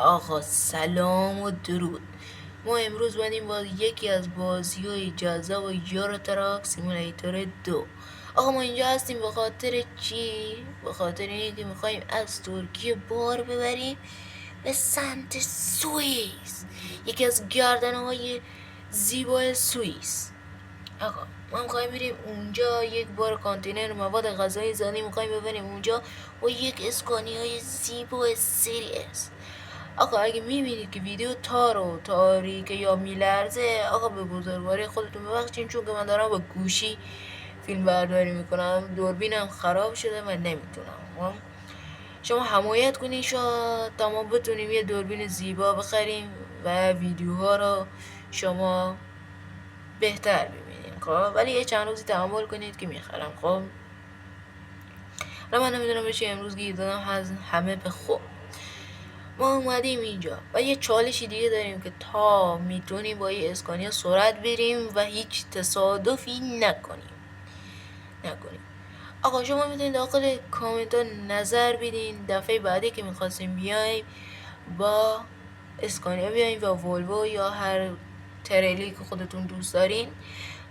آقا سلام و درود. ما امروز بودیم با یکی از بازی های جذاب و یورو تراک سیمولیتور 2. آقا ما اینجا هستیم به خاطر چی؟ به خاطر اینکه میخوایم از ترکیه بار ببریم به سمت سوئیس، یکی از گردنه های زیبای سوئیس. آقا ما میخوایم بریم اونجا، یک بار کانتینر مواد غذایی زدیم، میخوایم ببریم اونجا و یک اسکانیای زیبا سریس. آقا اگه میبینید که ویدیو تار و تاریکه یا میلرزه، آقا به بزرگواری خودتون ببخشید، چون که من دارم با گوشی فیلم برداری میکنم، دوربینم خراب شده و نمیتونم. شما حمایت کنید تا ما بتونیم یه دوربین زیبا بخریم و ویدیوها رو شما بهتر ببینیم. خب ولی یه چند روزی تحمل کنید که میخرم. خب من نمیدونم بشه امروز گیر دادم همه به خوب. ما اومدیم اینجا و یه چالشی دیگه داریم که تا میتونیم با یه اسکانیا سرعت بریم و هیچ تصادفی نکنیم. آقا شما میتونید داخل کامنت ها نظر بدین دفعه بعدی که میخواستیم بیایم با اسکانیا بیایم و ولوو یا هر تریلی که خودتون دوست دارین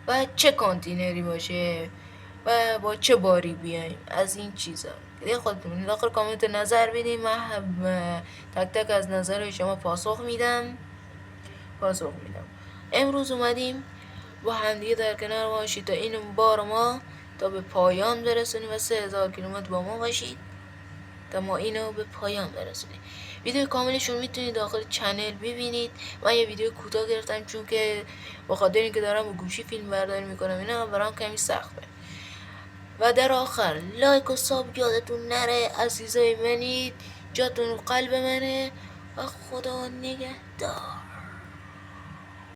و چه کانتینری باشه و با چه باری بیایم از این چیزا. دیگه خودتون داخل کامنت نظر بدین. من تک تک از نظر شما پاسخ میدم. امروز اومدیم با همدیگه در کنار باشید تا این بار ما تا به پایان برسونیم و 3000 کیلومتر با ما باشید تا ما اینو به پایان برسونیم. ویدیو کاملشون میتونید داخل چنل ببینید. من یه ویدیو کوتاه گرفتم چون که با خاطر اینکه دارم با گوشی فیلم برداری میکنم اینا برام کمی سخته. و در آخر لایک و ساب یادتون نره عزیزای منید، جاتون رو قلب منه و خدا نگهدار.